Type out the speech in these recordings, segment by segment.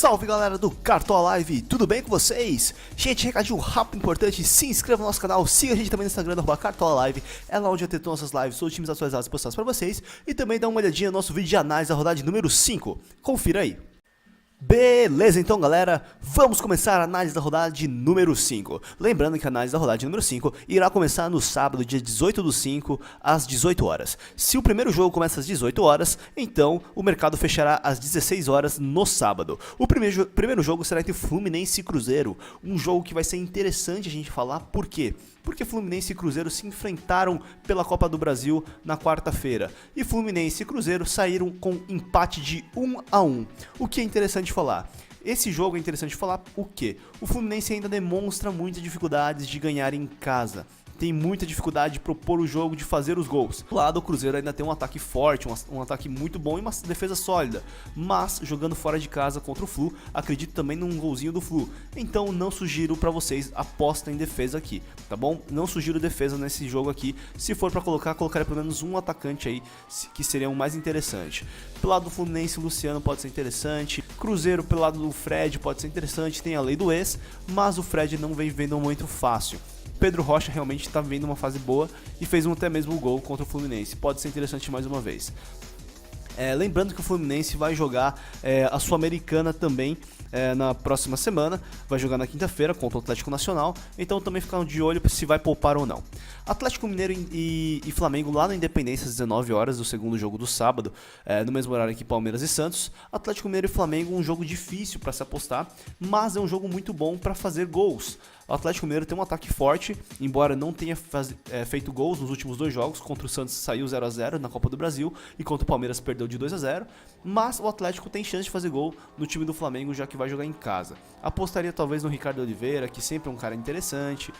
Salve galera do Cartola Live, tudo bem com vocês? Gente, recadinho rápido importante, se inscreva no nosso canal, siga a gente também no Instagram @Cartola Live, é lá onde eu tenho nossas lives, todos os times atualizados e postados pra vocês, e também dá uma olhadinha no nosso vídeo de análise da rodada número 5, confira aí. Beleza, então galera, vamos começar a análise da rodada de número 5. Lembrando que a análise da rodada de número 5 irá começar no sábado, dia 18/5, às 18 horas. Se o primeiro jogo começa às 18 horas, então o mercado fechará às 16 horas no sábado. O primeiro jogo será entre Fluminense e Cruzeiro, um jogo que vai ser interessante a gente falar, por quê? Porque Fluminense e Cruzeiro se enfrentaram pela Copa do Brasil na quarta-feira. E Fluminense e Cruzeiro saíram com empate de 1-1. O que é interessante falar? Esse jogo é interessante falar o quê? O Fluminense ainda demonstra muitas dificuldades de ganhar em casa. Tem muita dificuldade de propor o jogo, de fazer os gols. Do lado, o Cruzeiro ainda tem um ataque forte, um ataque muito bom e uma defesa sólida. Mas, jogando fora de casa contra o Flu, acredito também num golzinho do Flu. Então, não sugiro pra vocês aposta em defesa aqui, tá bom? Não sugiro defesa nesse jogo aqui. Se for pra colocar, colocaria pelo menos um atacante aí, que seria o mais interessante. Pelo lado do Fluminense, o Luciano pode ser interessante. Cruzeiro, pelo lado do Fred, pode ser interessante. Tem a lei do ex, mas o Fred não vem vendo um momento fácil. Pedro Rocha realmente está vivendo uma fase boa e fez até mesmo o gol contra o Fluminense. Pode ser interessante mais uma vez. Lembrando que o Fluminense vai jogar a Sul-Americana também na próxima semana. Vai jogar na quinta-feira contra o Atlético Nacional. Então também ficar de olho se vai poupar ou não. Atlético Mineiro e Flamengo lá na Independência às 19 horas do segundo jogo do sábado. No mesmo horário que Palmeiras e Santos. Atlético Mineiro e Flamengo, um jogo difícil para se apostar. Mas é um jogo muito bom para fazer gols. O Atlético Mineiro tem um ataque forte, embora não tenha feito gols nos últimos dois jogos. Contra o Santos saiu 0-0 na Copa do Brasil e contra o Palmeiras perdeu de 2-0. Mas o Atlético tem chance de fazer gol no time do Flamengo, já que vai jogar em casa. Apostaria talvez no Ricardo Oliveira, que sempre é um cara interessante.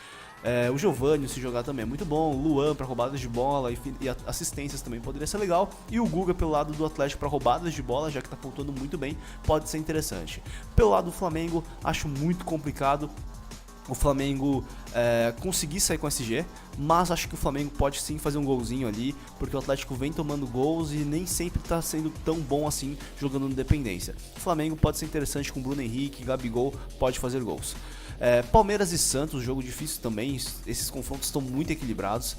O Giovani, se jogar, também é muito bom. O Luan para roubadas de bola e assistências também poderia ser legal. E o Guga pelo lado do Atlético para roubadas de bola, já que está pontuando muito bem, pode ser interessante. Pelo lado do Flamengo, acho muito complicado o Flamengo conseguir sair com SG, mas acho que o Flamengo pode sim fazer um golzinho ali, porque o Atlético vem tomando gols e nem sempre está sendo tão bom assim jogando no Independência. O Flamengo pode ser interessante com Bruno Henrique, Gabigol, pode fazer gols. Palmeiras e Santos, jogo difícil também, esses confrontos estão muito equilibrados.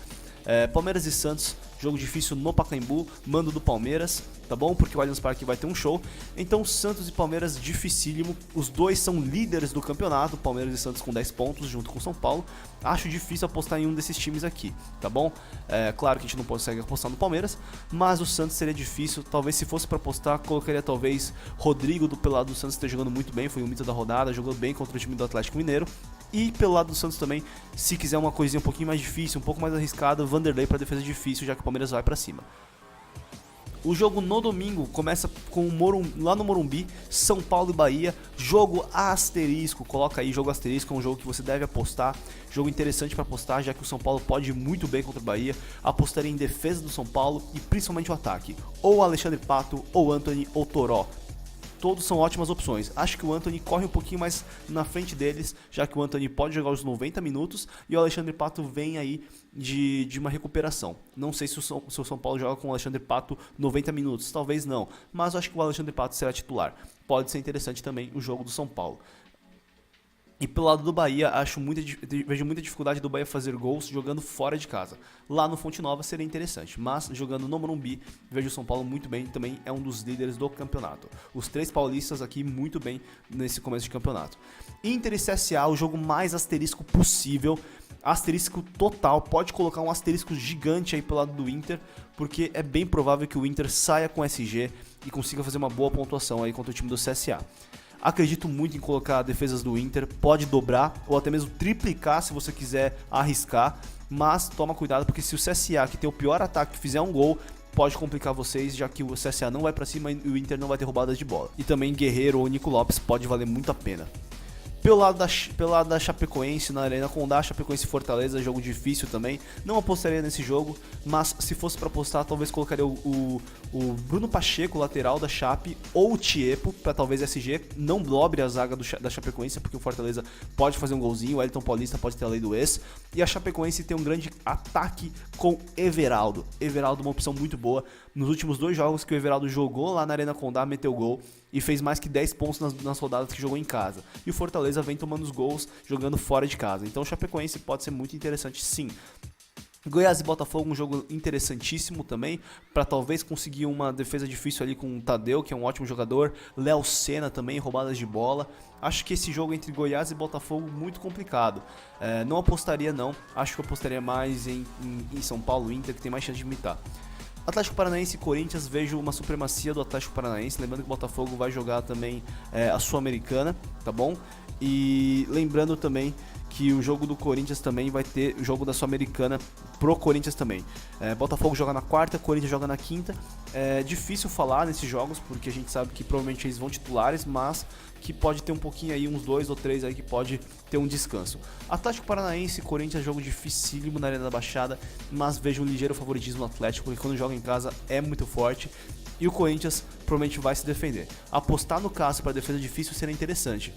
Palmeiras e Santos, jogo difícil no Pacaembu, mando do Palmeiras, tá bom? Porque o Allianz Parque vai ter um show. Então Santos e Palmeiras, dificílimo. Os dois são líderes do campeonato, Palmeiras e Santos com 10 pontos junto com São Paulo. Acho difícil apostar em um desses times aqui, tá bom? Claro que a gente não consegue apostar no Palmeiras, mas o Santos seria difícil. Talvez se fosse para apostar, colocaria talvez Rodrigo pelo lado do Santos, esteja jogando muito bem, foi o mito da rodada, jogou bem contra o time do Atlético Mineiro. E pelo lado do Santos também, se quiser uma coisinha um pouquinho mais difícil, um pouco mais arriscada, Vanderlei para defesa difícil, já que o Palmeiras vai para cima. O jogo no domingo começa com lá no Morumbi, São Paulo e Bahia, jogo asterisco, coloca aí jogo asterisco, é um jogo que você deve apostar, jogo interessante para apostar, já que o São Paulo pode ir muito bem contra o Bahia. Apostaria em defesa do São Paulo e principalmente o ataque, ou Alexandre Pato, ou Antony, ou Toró. Todos são ótimas opções. Acho que o Antony corre um pouquinho mais na frente deles, já que o Antony pode jogar os 90 minutos e o Alexandre Pato vem aí de uma recuperação. Não sei se o São Paulo joga com o Alexandre Pato 90 minutos, talvez não, mas acho que o Alexandre Pato será titular. Pode ser interessante também o jogo do São Paulo. E pelo lado do Bahia, vejo muita dificuldade do Bahia fazer gols jogando fora de casa. Lá no Fonte Nova seria interessante, mas jogando no Morumbi, vejo o São Paulo muito bem, também é um dos líderes do campeonato. Os três paulistas aqui muito bem nesse começo de campeonato. Inter e CSA, o jogo mais asterisco possível, asterisco total, pode colocar um asterisco gigante aí pelo lado do Inter, porque é bem provável que o Inter saia com SG e consiga fazer uma boa pontuação aí contra o time do CSA. Acredito muito em colocar defesas do Inter, pode dobrar ou até mesmo triplicar se você quiser arriscar, mas toma cuidado porque se o CSA, que tem o pior ataque, fizer um gol, pode complicar vocês, já que o CSA não vai pra cima e o Inter não vai ter roubadas de bola. E também Guerreiro ou Nico Lopes pode valer muito a pena. Pelo lado da Chapecoense, na Arena Condá, Chapecoense e Fortaleza, jogo difícil também. Não apostaria nesse jogo, mas se fosse para apostar, talvez colocaria o Bruno Pacheco, lateral da Chape, ou o Tiepo, para talvez SG. Não dobre a zaga da Chapecoense, porque o Fortaleza pode fazer um golzinho, o Elton Paulista pode ter a lei do ex. E a Chapecoense tem um grande ataque com Everaldo. Everaldo, uma opção muito boa. Nos últimos dois jogos que o Everaldo jogou lá na Arena Condá, meteu gol. e fez mais que 10 pontos nas rodadas que jogou em casa. E o Fortaleza vem tomando os gols jogando fora de casa. Então o Chapecoense pode ser muito interessante, sim. Goiás e Botafogo, um jogo interessantíssimo também, para talvez conseguir uma defesa difícil ali com o Tadeu, que é um ótimo jogador, Léo Senna também, roubadas de bola. Acho que esse jogo entre Goiás e Botafogo muito complicado. Não apostaria não, acho que eu apostaria mais em São Paulo e Inter, que tem mais chance de imitar. Atlético Paranaense e Corinthians, vejo uma supremacia do Atlético Paranaense, lembrando que o Botafogo vai jogar também a Sul-Americana, tá bom? E lembrando também que o jogo do Corinthians também vai ter o jogo da Sul-Americana pro Corinthians também. Botafogo joga na quarta, Corinthians joga na quinta. É difícil falar nesses jogos, porque a gente sabe que provavelmente eles vão titulares, mas que pode ter um pouquinho aí, uns 2 ou 3 aí que pode ter um descanso. Atlético Paranaense e Corinthians, jogo dificílimo na Arena da Baixada, mas vejo um ligeiro favoritismo no Atlético, porque quando joga em casa é muito forte. E o Corinthians provavelmente vai se defender. Apostar no Cássio para defesa difícil seria interessante.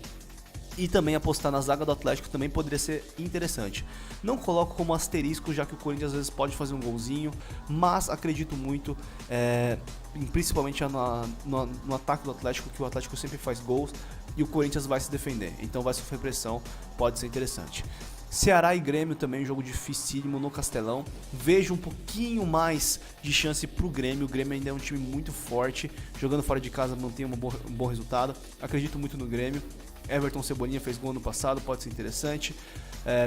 E também apostar na zaga do Atlético também poderia ser interessante. Não coloco como asterisco, já que o Corinthians às vezes pode fazer um golzinho, mas acredito muito, principalmente no ataque do Atlético, que o Atlético sempre faz gols e o Corinthians vai se defender. Então vai sofrer pressão, pode ser interessante. Ceará e Grêmio também, um jogo dificílimo no Castelão. Vejo um pouquinho mais de chance pro Grêmio. O Grêmio ainda é um time muito forte, jogando fora de casa mantém um bom resultado. Acredito muito no Grêmio. Everton Cebolinha fez gol ano passado, pode ser interessante.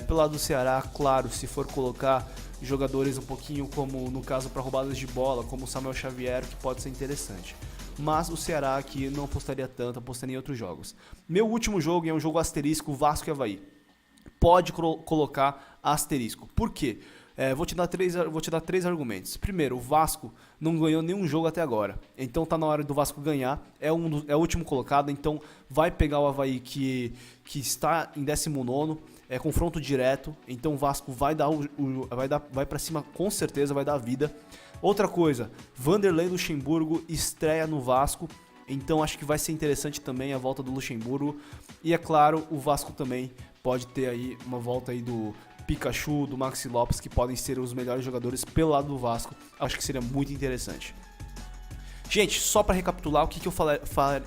Pelo lado do Ceará, claro, se for colocar jogadores um pouquinho como no caso para roubadas de bola, como o Samuel Xavier, que pode ser interessante. Mas o Ceará aqui não apostaria tanto, apostaria em outros jogos. Meu último jogo é um jogo asterisco, Vasco e Avaí. Pode colocar asterisco. Por quê? Vou te dar três argumentos. Primeiro, o Vasco não ganhou nenhum jogo até agora. Então tá na hora do Vasco ganhar. É o último colocado, então vai pegar o Avaí que está em 19º. É confronto direto. Então o Vasco vai para cima com certeza, vai dar a vida. Outra coisa, Vanderlei Luxemburgo estreia no Vasco. Então acho que vai ser interessante também a volta do Luxemburgo. E é claro, o Vasco também pode ter aí uma volta aí do Pikachu, do Maxi Lopes, que podem ser os melhores jogadores pelo lado do Vasco. Acho que seria muito interessante. Gente, só para recapitular, o que eu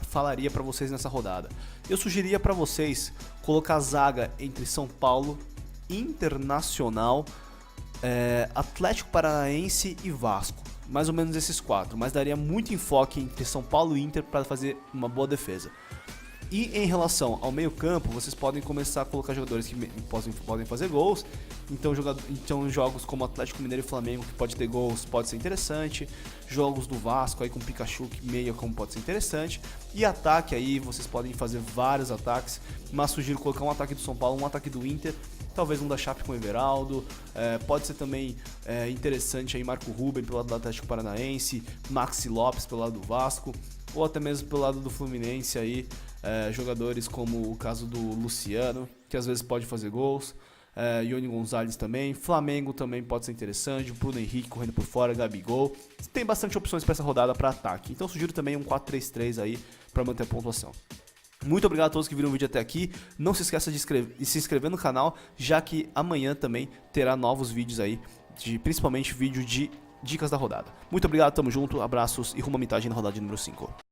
falaria para vocês nessa rodada? Eu sugeriria para vocês colocar a zaga entre São Paulo, Internacional, Atlético Paranaense e Vasco. Mais ou menos esses 4, mas daria muito enfoque entre São Paulo e Inter para fazer uma boa defesa. E em relação ao meio campo, vocês podem começar a colocar jogadores que podem fazer gols. Então jogos como Atlético Mineiro e Flamengo, que pode ter gols, pode ser interessante. Jogos do Vasco aí com Pikachu, que meia como pode ser interessante. E ataque aí, vocês podem fazer vários ataques, mas sugiro colocar um ataque do São Paulo, um ataque do Inter, talvez um da Chape com o Everaldo. Pode ser também interessante aí Marco Ruben pelo lado do Atlético Paranaense, Maxi Lopes pelo lado do Vasco, ou até mesmo pelo lado do Fluminense aí. Jogadores como o caso do Luciano, que às vezes pode fazer gols, Ione Gonzalez também, Flamengo também pode ser interessante, o Bruno Henrique correndo por fora, Gabigol. Tem bastante opções para essa rodada para ataque, então sugiro também um 4-3-3 aí para manter a pontuação. Muito obrigado a todos que viram o vídeo até aqui. Não se esqueça de se inscrever no canal, já que amanhã também terá novos vídeos aí, principalmente vídeo de dicas da rodada. Muito obrigado, tamo junto, abraços e rumo à metade na rodada de número 5.